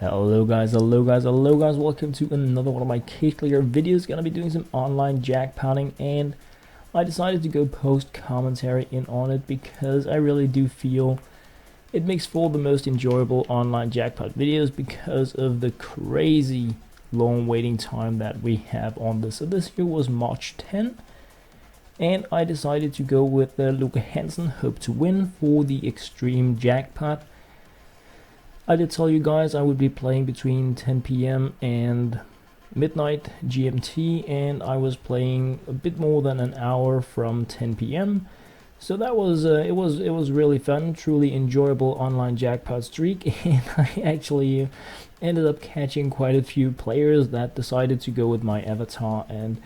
Hello guys, welcome to another one of my case clear videos. Gonna be doing some online jackpotting, and I decided to go post commentary in on it because I really do feel it makes for the most enjoyable online jackpot videos because of the crazy long waiting time that we have on this. So this here was March 10, and I decided to go with Luca Hansen, hope to win for the extreme jackpot. I did tell you guys I would be playing between 10 p.m. and midnight GMT, and I was playing a bit more than an hour from 10 p.m. So that was it was really fun, truly enjoyable online jackpot streak, and I actually ended up catching quite a few players that decided to go with my avatar and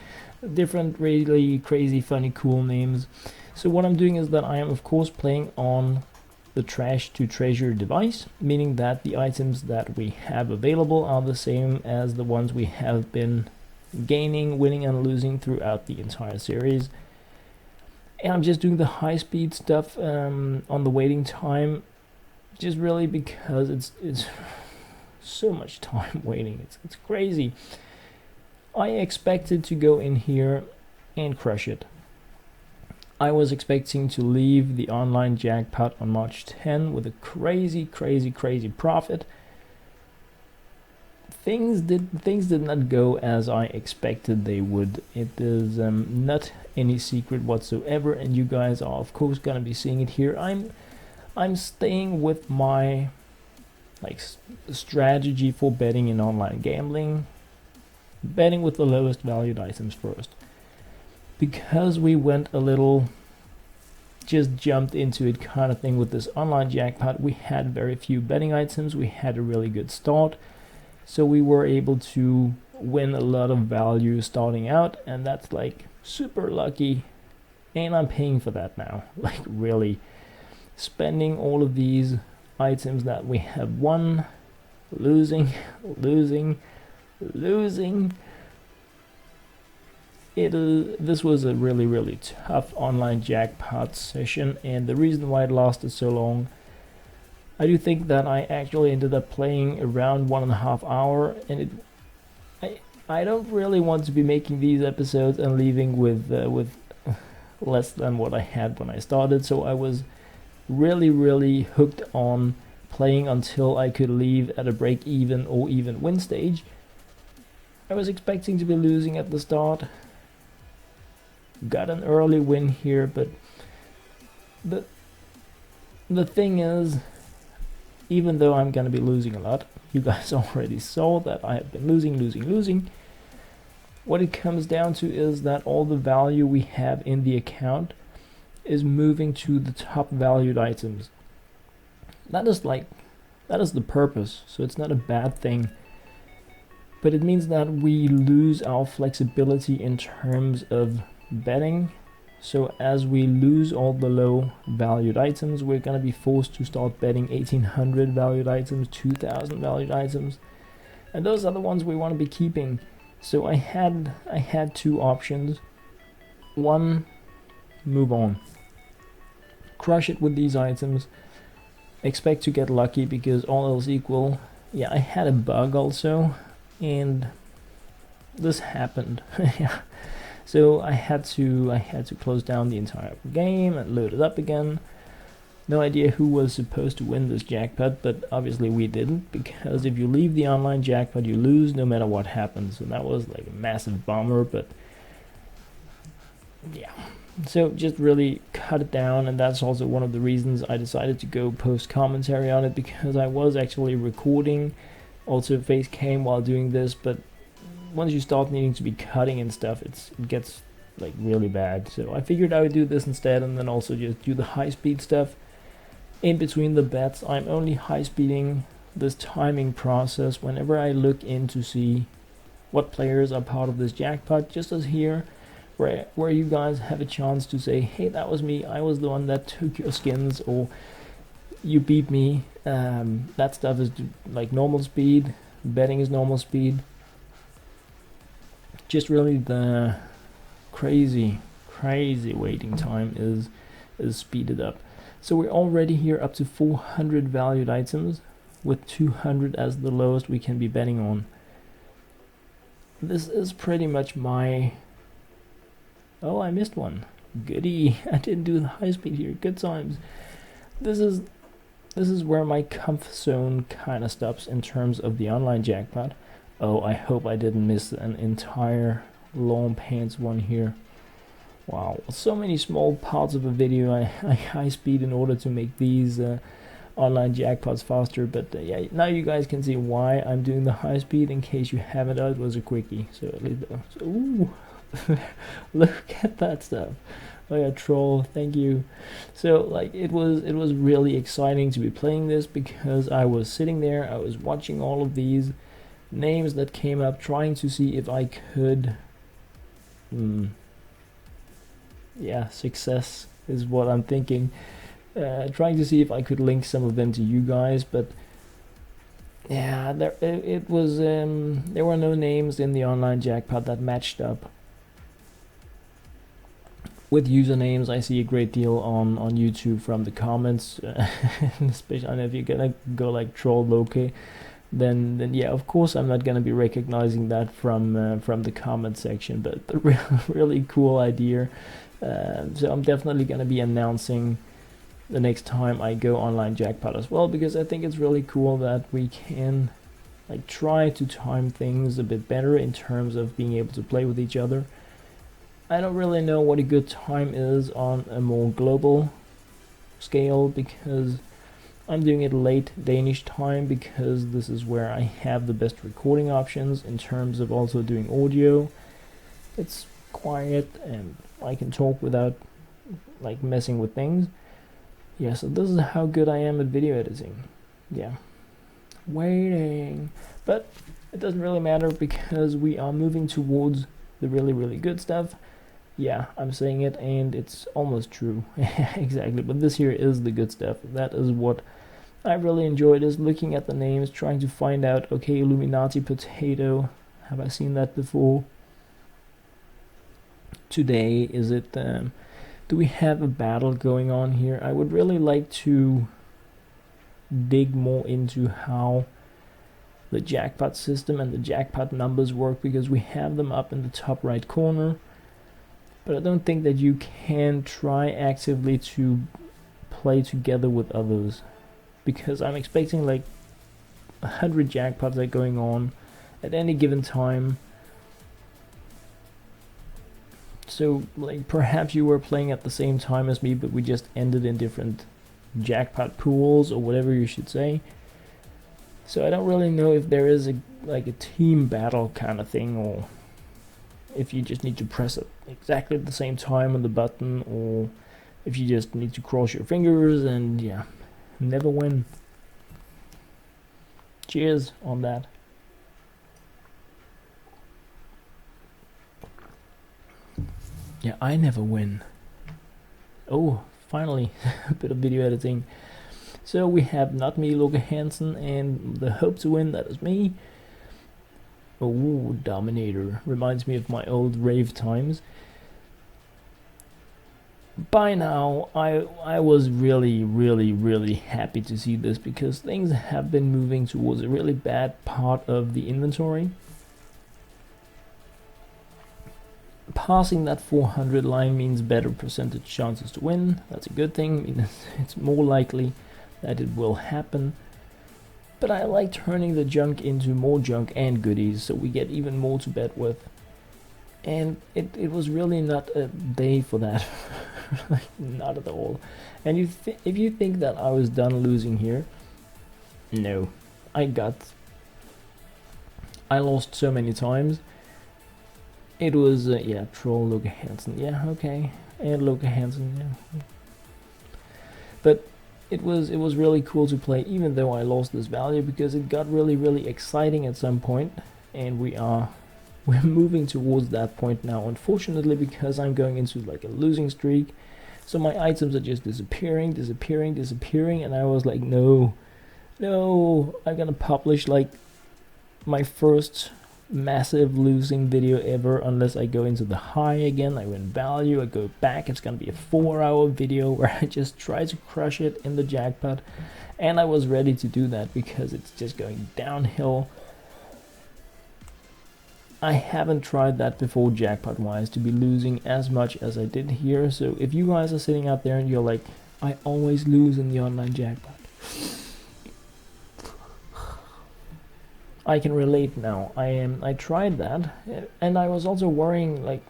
different really crazy funny cool names. So what I'm doing is that I am of course playing on the Trash2Treasure device, meaning that the items that we have available are the same as the ones we have been gaining, winning and losing throughout the entire series. And I'm just doing the high speed stuff on the waiting time, just really because it's so much time waiting. It's crazy. I expected to go in here and crush it. I was expecting to leave the online jackpot on March 10 with a crazy profit. Things did not go as I expected they would. It is not any secret whatsoever, and you guys are of course gonna be seeing it here. I'm staying with my strategy for betting in online gambling, betting with the lowest valued items first. Because we went a little, just jumped into it kind of thing with this online jackpot, we had very few betting items, we had a really good start, so we were able to win a lot of value starting out, and that's like super lucky, and I'm paying for that now. Like really spending all of these items that we have won, losing. This was a really tough online jackpot session, and the reason why it lasted so long, I do think that I actually ended up playing around 1.5 hours, and I don't really want to be making these episodes and leaving with less than what I had when I started, so I was really hooked on playing until I could leave at a break even or even win stage. I was expecting to be losing at the start. Got an early win here, but the thing is, even though I'm gonna be losing a lot, you guys already saw that I have been losing. What it comes down to is that all the value we have in the account is moving to the top valued items. That is the purpose, so it's not a bad thing. But it means that we lose our flexibility in terms of betting. So as we lose all the low valued items, we're going to be forced to start betting 1800 valued items, 2000 valued items, and those are the ones we want to be keeping. So I had two options. One, move on, crush it with these items, expect to get lucky because all else equal. Yeah, I had a bug also, and this happened. So I had to close down the entire game and load it up again. No idea who was supposed to win this jackpot, but obviously we didn't, because if you leave the online jackpot you lose no matter what happens. So that was like a massive bummer, but yeah. So just really cut it down, and that's also one of the reasons I decided to go post commentary on it, because I was actually recording also face cam while doing this, but once you start needing to be cutting and stuff, it gets like really bad. So I figured I would do this instead, and then also just do the high speed stuff in between the bets. I'm only high speeding this timing process whenever I look in to see what players are part of this jackpot, just as here where you guys have a chance to say, hey, that was me, I was the one that took your skins, or you beat me. That stuff is like normal speed, betting is normal speed. Just really the crazy waiting time is speeded up. So we're already here up to 400 valued items. with 200 as the lowest we can be betting on. This is pretty much my... Oh, I missed one. Goody. I didn't do the high speed here. Good times. This is where my comfort zone kind of stops in terms of the online jackpot. Oh, I hope I didn't miss an entire long pants one here. Wow, so many small parts of a video I high speed in order to make these online jackpots faster, but yeah, now you guys can see why I'm doing the high speed. In case you haven't, it was a quickie. So at least, ooh, look at that stuff. Oh yeah, troll, thank you. So like it was really exciting to be playing this, because I was sitting there, I was watching all of these names that came up, trying to see if I could yeah, success is what I'm thinking. Trying to see if I could link some of them to you guys, but yeah, there were no names in the online jackpot that matched up with usernames. I see a great deal on YouTube from the comments, especially I know if you're gonna go like troll Loki, then yeah, of course I'm not gonna be recognizing that from the comment section, but the really cool idea. So I'm definitely gonna be announcing the next time I go online jackpot as well, because I think it's really cool that we can like try to time things a bit better in terms of being able to play with each other. I don't really know what a good time is on a more global scale, because I'm doing it late Danish time, because this is where I have the best recording options in terms of also doing audio. It's quiet and I can talk without like messing with things. Yeah, so this is how good I am at video editing. Yeah, waiting, but it doesn't really matter, because we are moving towards the really good stuff. Yeah, I'm saying it and it's almost true. Exactly, but this here is the good stuff. That is what I really enjoyed, is looking at the names, trying to find out, okay, Illuminati Potato, have I seen that before? Today, is it, do we have a battle going on here? I would really like to dig more into how the jackpot system and the jackpot numbers work, because we have them up in the top right corner, but I don't think that you can try actively to play together with others, because I'm expecting like 100 jackpots are going on at any given time. So like perhaps you were playing at the same time as me, but we just ended in different jackpot pools, or whatever you should say. So I don't really know if there is a like a team battle kind of thing, or if you just need to press it exactly at the same time on the button, or if you just need to cross your fingers and yeah, never win. Cheers on that. Yeah, I never win. Oh, finally, a bit of video editing. So we have not me, Loke Hansen, and the hope to win, that is me. Oh, Dominator. Reminds me of my old rave times. By now, I was really happy to see this, because things have been moving towards a really bad part of the inventory. Passing that 400 line means better percentage chances to win. That's a good thing. I mean, it's more likely that it will happen. But I like turning the junk into more junk and goodies, so we get even more to bet with. And it was really not a day for that. Like, not at all. And if you think that I was done losing here, no. I lost so many times. It was, yeah, troll Loke Hansen, yeah, okay, and Loke Hansen, yeah. But it was really cool to play, even though I lost this value, because it got really exciting at some point, and we're moving towards that point now, unfortunately, because I'm going into like a losing streak, so my items are just disappearing, and I was like, no, I'm gonna publish like my first massive losing video ever unless I go into the high again. I win value, I go back. It's gonna be a 4-hour video where I just try to crush it in the jackpot, and I was ready to do that because it's just going downhill. I haven't tried that before jackpot wise, to be losing as much as I did here. So if you guys are sitting out there and you're like, I always lose in the online jackpot, I can relate now. I tried that, and I was also worrying, like,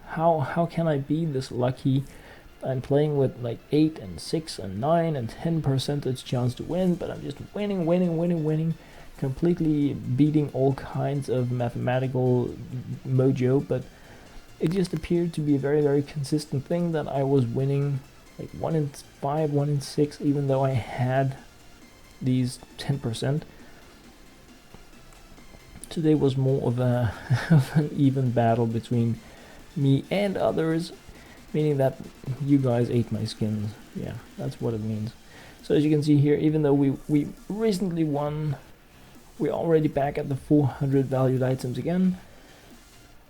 how can I be this lucky? I'm playing with like 8 and 6 and 9 and 10% chance to win, but I'm just winning, completely beating all kinds of mathematical mojo. But it just appeared to be a very consistent thing that I was winning like 1 in 5, 1 in 6, even though I had these 10%. Today was more of a of an even battle between me and others, meaning that you guys ate my skins. Yeah, that's what it means. So as you can see here, even though we recently won, we're already back at the 400 valued items again.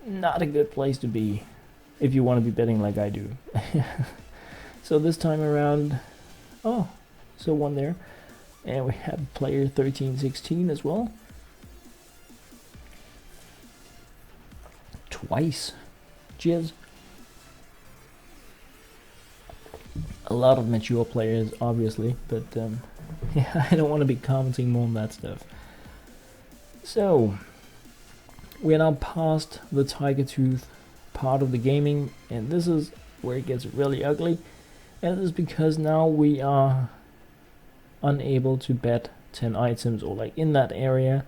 Not a good place to be if you want to be betting like I do. So this time around, oh, so one there, and we have player 1316 as well. Twice. Cheers. A lot of mature players, obviously, but yeah, I don't want to be commenting more on that stuff. So, we're now past the Tiger Tooth part of the gaming, and this is where it gets really ugly. And this is because now we are unable to bet 10 items or like in that area.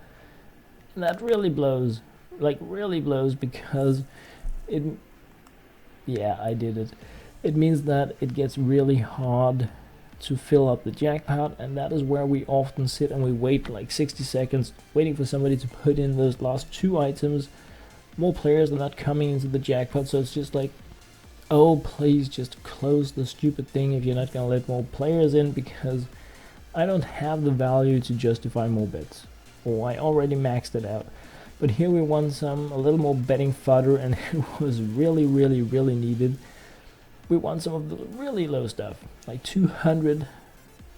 And that really blows. Like really blows, because it, yeah, I did it. It means that it gets really hard to fill up the jackpot, and that is where we often sit and we wait like 60 seconds waiting for somebody to put in those last 2 items. More players are not coming into the jackpot, so it's just like, oh, please just close the stupid thing if you're not gonna let more players in, because I don't have the value to justify more bets, or I already maxed it out. But here we won a little more betting fodder, and it was really needed. We won some of the really low stuff, like 200.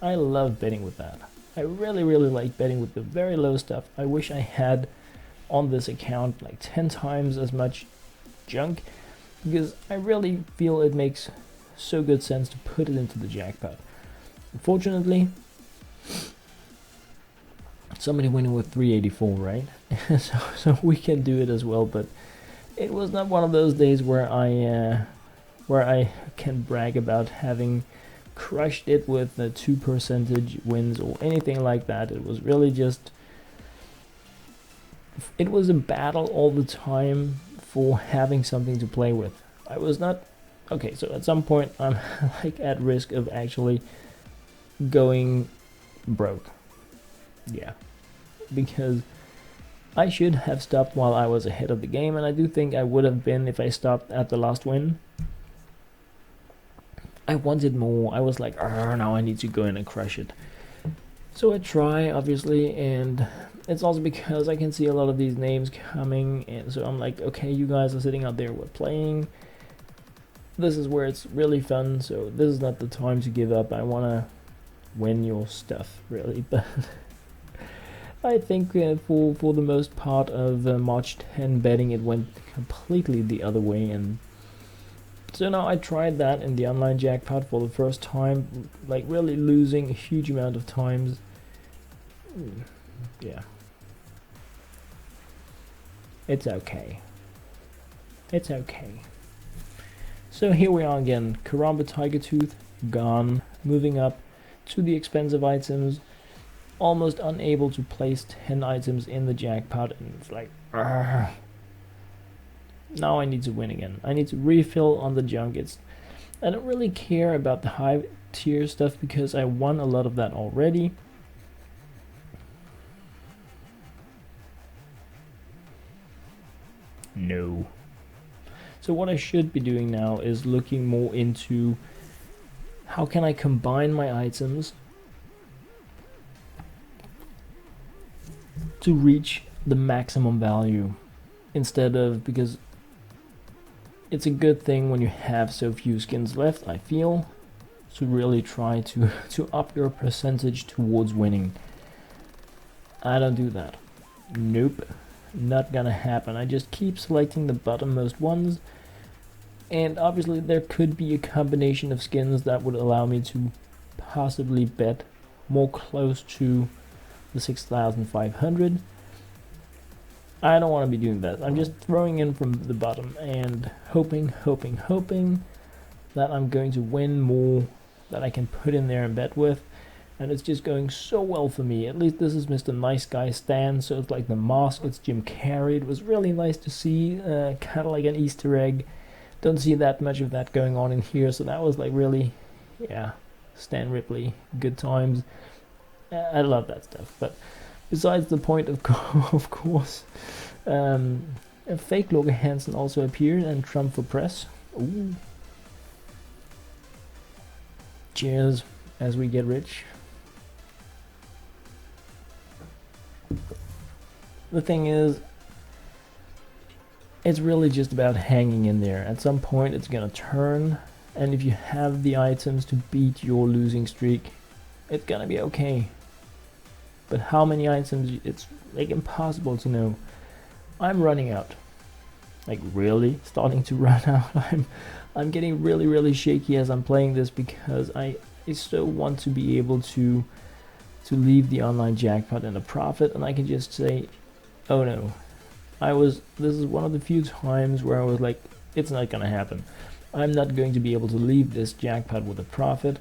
I love betting with that. I really like betting with the very low stuff. I wish I had on this account like 10 times as much junk, because I really feel it makes so good sense to put it into the jackpot. Unfortunately, somebody winning with 384, right? so we can do it as well, but it was not one of those days where I can brag about having crushed it with the 2% wins or anything like that. It was really just, it was a battle all the time for having something to play with. I was not, okay, so at some point I'm like at risk of actually going broke. Yeah, because I should have stopped while I was ahead of the game, and I do think I would have been if I stopped at the last win. I wanted more. I was like, now I need to go in and crush it. So I try, obviously, and it's also because I can see a lot of these names coming, and so I'm like, okay, you guys are sitting out there, we're playing. This is where it's really fun, so this is not the time to give up. I want to win your stuff, really, but I think for the most part of March 10 betting, it went completely the other way, and so now I tried that in the online jackpot for the first time, like really losing a huge amount of times. Yeah. It's okay. It's okay. So here we are again, Karamba Tiger Tooth, gone, moving up to the expensive items, almost unable to place 10 items in the jackpot, and it's like, argh. Now I need to win again. I need to refill on the junk. I don't really care about the high tier stuff because I won a lot of that already. No. So what I should be doing now is looking more into how can I combine my items to reach the maximum value instead of, because it's a good thing when you have so few skins left, I feel, to really try to up your percentage towards winning. I don't do that. Nope, not gonna happen. I just keep selecting the bottommost ones, and obviously there could be a combination of skins that would allow me to possibly bet more close to the 6,500. I don't want to be doing that. I'm just throwing in from the bottom and hoping that I'm going to win more that I can put in there and bet with. And it's just going so well for me. At least this is Mr. Nice Guy Stan, so it's like the mask, it's Jim Carrey. It was really nice to see, kind of like an Easter egg. Don't see that much of that going on in here, so that was like really, yeah, Stan Ripley, good times. I love that stuff. But besides the point, of course, a fake Logan Hansen also appeared, and Trump for press. Ooh. Cheers as we get rich. The thing is, it's really just about hanging in there. At some point it's gonna turn, and if you have the items to beat your losing streak, it's gonna be okay. But how many items, it's like impossible to know. I'm running out. Like really starting to run out. I'm getting really shaky as I'm playing this, because I so want to be able to leave the online jackpot in a profit, and I can just say, oh no. This is one of the few times where I was like, it's not gonna happen. I'm not going to be able to leave this jackpot with a profit.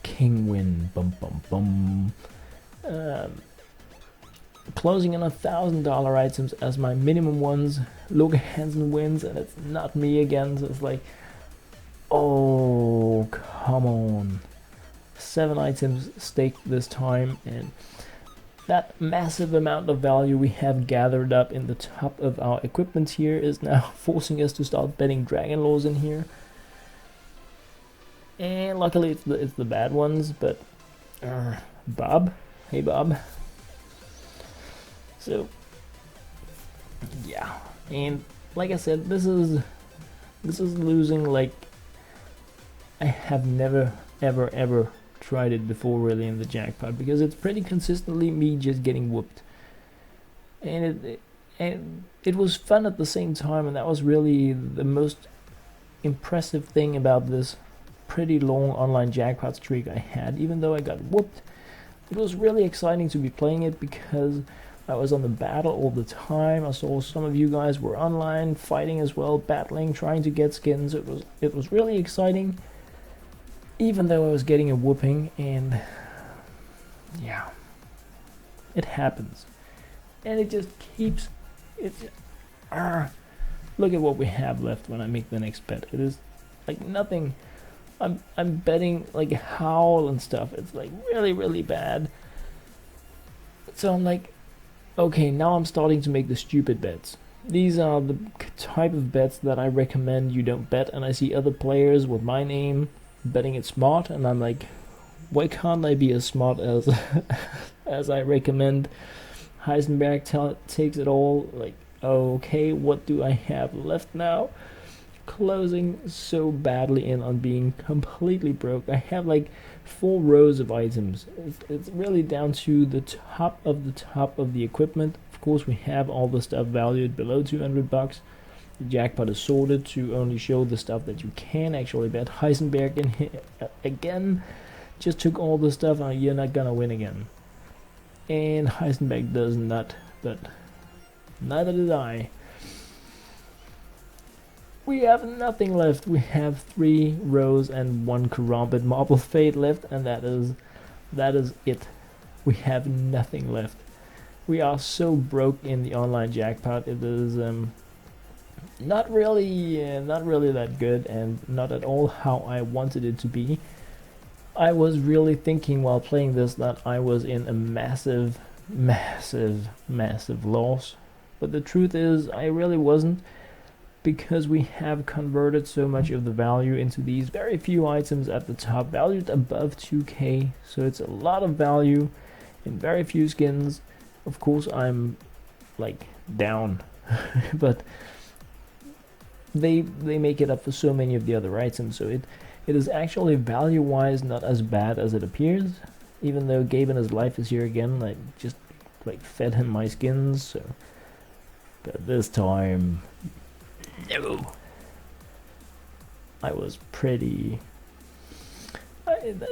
King win, bum bum bum. Closing in $1,000 items as my minimum ones. Logan Hansen wins, and it's not me again, so it's like, oh come on. 7 items staked this time, and that massive amount of value we have gathered up in the top of our equipment here is now forcing us to start betting Dragon Laws in here. And luckily it's the bad ones, but Bob, hey Bob. So yeah, and like I said, this is losing like I have never ever tried it before really in the jackpot, because it's pretty consistently me just getting whooped, and it was fun at the same time, and that was really the most impressive thing about this pretty long online jackpot streak I had. Even though I got whooped, it was really exciting to be playing it, because I was on the battle all the time. I saw some of you guys were online fighting as well, battling, trying to get skins. It was really exciting, even though I was getting a whooping. And yeah, it happens, and it just keeps look at what we have left when I make the next bet. It is like nothing. I'm betting like Howl and stuff. It's like really bad. So I'm like, okay, now I'm starting to make the stupid bets. These are the type of bets that I recommend you don't bet, and I see other players with my name betting it smart, and I'm like, why can't I be as smart as as I recommend? Heisenberg takes it all. Like, okay, what do I have left now? Closing so badly in on being completely broke. I have like 4 rows of items. It's really down to the top of the equipment. Of course, we have all the stuff valued below $200. The jackpot is sorted to only show the stuff that you can actually bet. Heisenberg in here again just took all the stuff, and you're not gonna win again. And Heisenberg does not, but neither did I. We have nothing left. We have 3 rows and 1 Karambit Marble Fate left, and that is it. We have nothing left. We are so broke in the online jackpot. It is not really that good, and not at all how I wanted it to be. I was really thinking while playing this that I was in a massive loss, but the truth is I really wasn't, because we have converted so much of the value into these very few items at the top, valued above 2k, so it's a lot of value in very few skins. Of course, I'm like down, but they make it up for so many of the other items. So it is actually value-wise not as bad as it appears. Even though Gabe and his life is here again, I just like fed him my skins. So, but this time, no. I was pretty.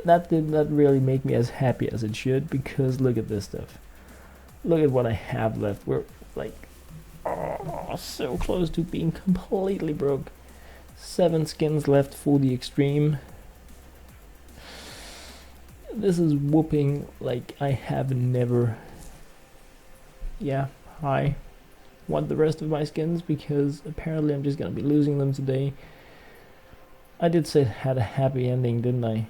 That did not really make me as happy as it should, because look at this stuff. Look at what I have left. We're like, oh, so close to being completely broke. 7 skins left for the extreme. This is whooping like I have never. Yeah, I want the rest of my skins because apparently I'm just gonna be losing them today. I did say it had a happy ending, didn't I?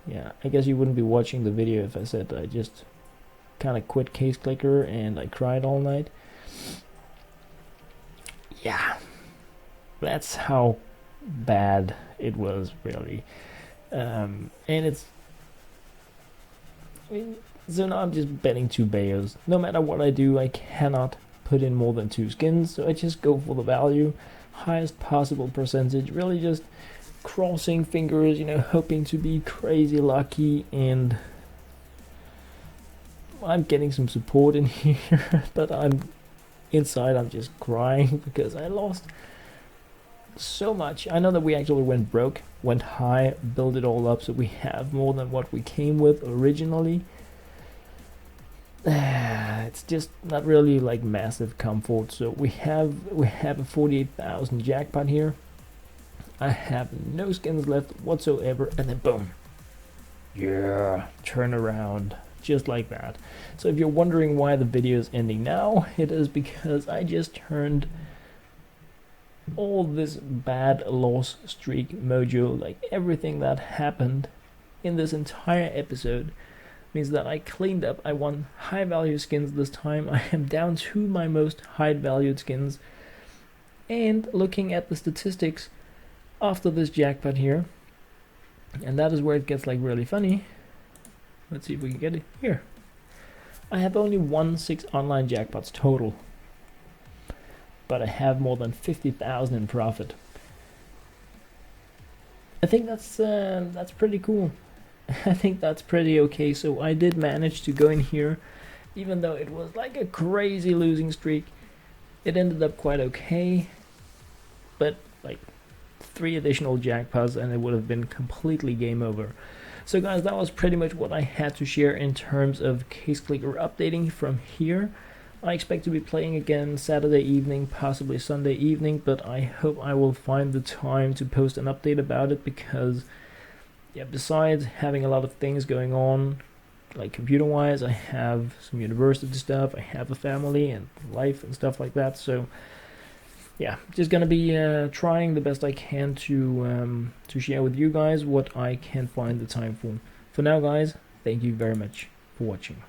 Yeah, I guess you wouldn't be watching the video if I said I just kind of quit Case Clicker and I cried all night. Yeah, that's how bad it was, really. And it's, I mean, so now I'm just betting 2 Bayos. No matter what I do, I cannot put in more than 2 skins, so I just go for the value, highest possible percentage, really just crossing fingers, you know, hoping to be crazy lucky. And I'm getting some support in here, but I'm just crying because I lost so much. I know that we actually went broke, went high, built it all up, so we have more than what we came with originally. It's just not really like massive comfort. So we have a 48,000 jackpot here. I have no skins left whatsoever, and then boom, yeah, turn around just like that. So if you're wondering why the video is ending now, it is because I just turned all this bad loss streak mojo, like everything that happened in this entire episode, means that I cleaned up. I won high value skins this time. I am down to my most high valued skins, and looking at the statistics after this jackpot here, and that is where it gets like really funny. Let's see if we can get it here. I have only won 6 online jackpots total, but I have more than 50,000 in profit. I think that's pretty cool. I think that's pretty okay. So I did manage to go in here, even though it was like a crazy losing streak. It ended up quite okay, but like 3 additional jackpots and it would have been completely game over. So guys, that was pretty much what I had to share in terms of Case Clicker updating from here. I expect to be playing again Saturday evening, possibly Sunday evening, but I hope I will find the time to post an update about it, because yeah, besides having a lot of things going on, like computer wise, I have some university stuff, I have a family and life and stuff like that. So yeah, just gonna be trying the best I can to share with you guys what I can find the time for. For now guys, thank you very much for watching.